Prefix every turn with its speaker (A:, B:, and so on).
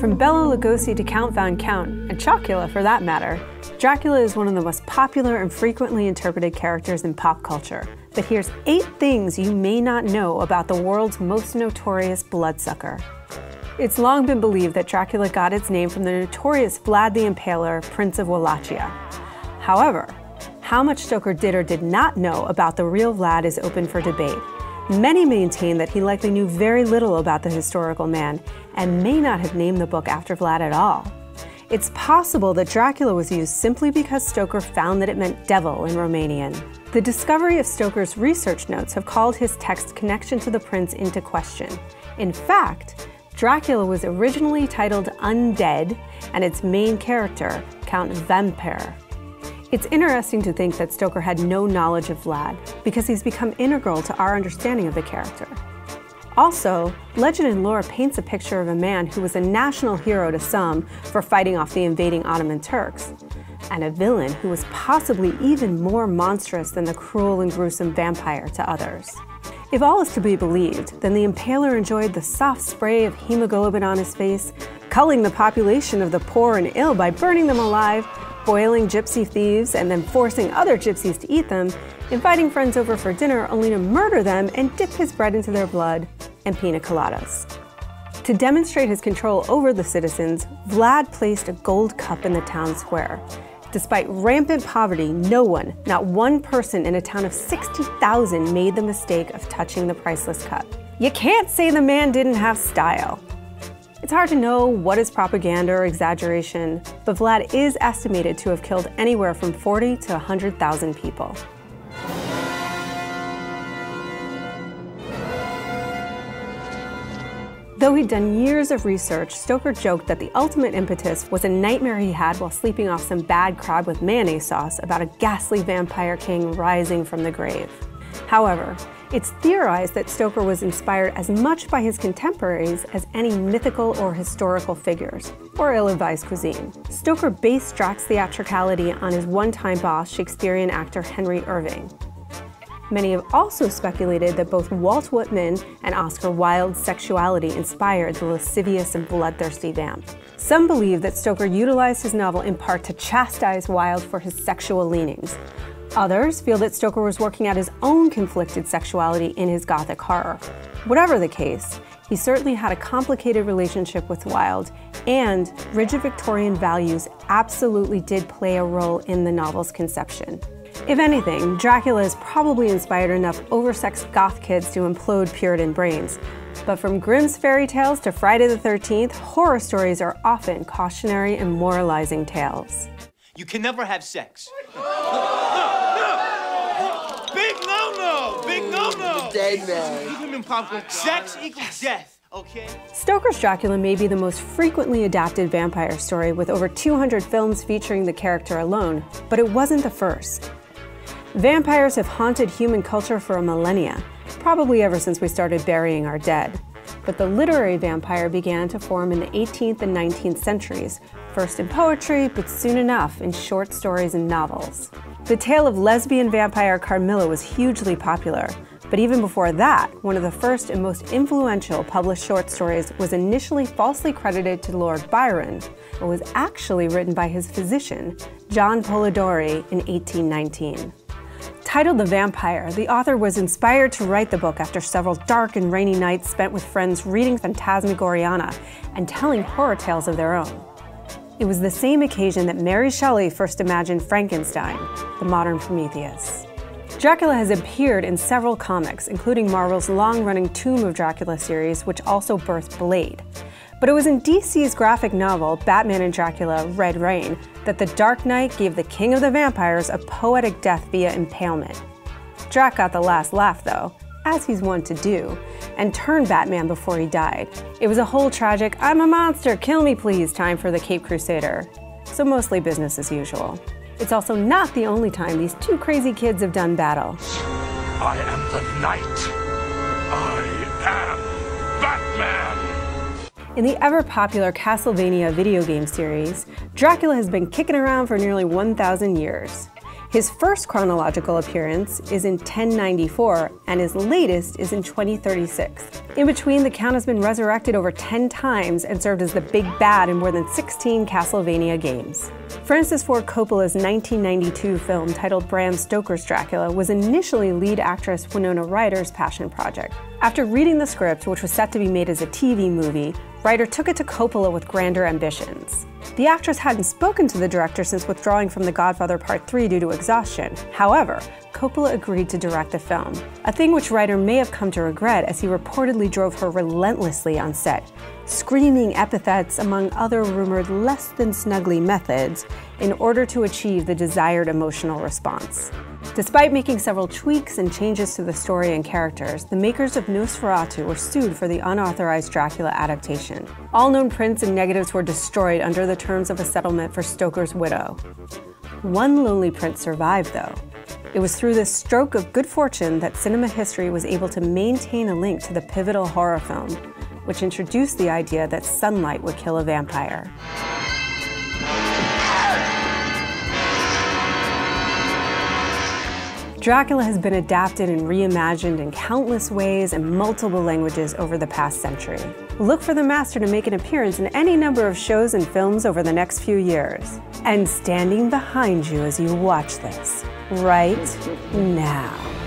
A: From Bela Lugosi to Count Von Count, and Chocula for that matter, Dracula is one of the most popular and frequently interpreted characters in pop culture. But here's 8 things you may not know about the world's most notorious bloodsucker. It's long been believed that Dracula got its name from the notorious Vlad the Impaler, Prince of Wallachia. However, how much Stoker did or did not know about the real Vlad is open for debate. Many maintain that he likely knew very little about the historical man and may not have named the book after Vlad at all. It's possible that Dracula was used simply because Stoker found that it meant devil in Romanian. The discovery of Stoker's research notes have called his text's connection to the prince into question. In fact, Dracula was originally titled Undead, and its main character, Count Vampire. It's interesting to think that Stoker had no knowledge of Vlad, because he's become integral to our understanding of the character. Also, legend and lore paints a picture of a man who was a national hero to some for fighting off the invading Ottoman Turks, and a villain who was possibly even more monstrous than the cruel and gruesome vampire to others. If all is to be believed, then the Impaler enjoyed the soft spray of hemoglobin on his face, culling the population of the poor and ill by burning them alive, boiling gypsy thieves and then forcing other gypsies to eat them, inviting friends over for dinner only to murder them and dip his bread into their blood, and pina coladas. To demonstrate his control over the citizens, Vlad placed a gold cup in the town square. Despite rampant poverty, no one, not one person in a town of 60,000 made the mistake of touching the priceless cup. You can't say the man didn't have style. It's hard to know what is propaganda or exaggeration, but Vlad is estimated to have killed anywhere from 40 to 100,000 people. Though he'd done years of research, Stoker joked that the ultimate impetus was a nightmare he had while sleeping off some bad crab with mayonnaise sauce about a ghastly vampire king rising from the grave. However, it's theorized that Stoker was inspired as much by his contemporaries as any mythical or historical figures, or ill-advised cuisine. Stoker based Drac's theatricality on his one-time boss, Shakespearean actor Henry Irving. Many have also speculated that both Walt Whitman and Oscar Wilde's sexuality inspired the lascivious and bloodthirsty vamp. Some believe that Stoker utilized his novel in part to chastise Wilde for his sexual leanings. Others feel that Stoker was working out his own conflicted sexuality in his Gothic horror. Whatever the case, he certainly had a complicated relationship with Wilde, and rigid Victorian values absolutely did play a role in the novel's conception. If anything, Dracula has probably inspired enough oversexed goth kids to implode Puritan brains. But from Grimm's fairy tales to Friday the 13th, horror stories are often cautionary and moralizing tales.
B: You can never have sex. Big no-no! Big no-no!
C: Dead man.
B: Even in pop culture, sex equals death, okay?
A: Stoker's Dracula may be the most frequently adapted vampire story, with over 200 films featuring the character alone, but it wasn't the first. Vampires have haunted human culture for a millennia, probably ever since we started burying our dead. But the literary vampire began to form in the 18th and 19th centuries, first in poetry, but soon enough in short stories and novels. The tale of lesbian vampire Carmilla was hugely popular, but even before that, one of the first and most influential published short stories was initially falsely credited to Lord Byron, but was actually written by his physician, John Polidori, in 1819. Titled The Vampire, the author was inspired to write the book after several dark and rainy nights spent with friends reading Phantasmagoriana and telling horror tales of their own. It was the same occasion that Mary Shelley first imagined Frankenstein, the modern Prometheus. Dracula has appeared in several comics, including Marvel's long-running Tomb of Dracula series, which also birthed Blade. But it was in DC's graphic novel, Batman and Dracula: Red Reign, that the Dark Knight gave the King of the Vampires a poetic death via impalement. Drac got the last laugh, though, as he's wont to do, and turned Batman before he died. It was a whole tragic, "I'm a monster, kill me please" time for the Caped Crusader, so mostly business as usual. It's also not the only time these two crazy kids have done battle.
D: I am the Knight. I am Batman.
A: In the ever-popular Castlevania video game series, Dracula has been kicking around for nearly 1,000 years. His first chronological appearance is in 1094, and his latest is in 2036. In between, the Count has been resurrected over 10 times and served as the big bad in more than 16 Castlevania games. Francis Ford Coppola's 1992 film titled Bram Stoker's Dracula was initially lead actress Winona Ryder's passion project. After reading the script, which was set to be made as a TV movie, Ryder took it to Coppola with grander ambitions. The actress hadn't spoken to the director since withdrawing from The Godfather Part 3 due to exhaustion. However, Coppola agreed to direct the film, a thing which Ryder may have come to regret as he reportedly drove her relentlessly on set, screaming epithets among other rumored less than snuggly methods in order to achieve the desired emotional response. Despite making several tweaks and changes to the story and characters, the makers of Nosferatu were sued for the unauthorized Dracula adaptation. All known prints and negatives were destroyed under the terms of a settlement for Stoker's widow. One lonely print survived, though. It was through this stroke of good fortune that cinema history was able to maintain a link to the pivotal horror film, which introduced the idea that sunlight would kill a vampire. Dracula has been adapted and reimagined in countless ways in multiple languages over the past century. Look for the master to make an appearance in any number of shows and films over the next few years. And standing behind you as you watch this, right now.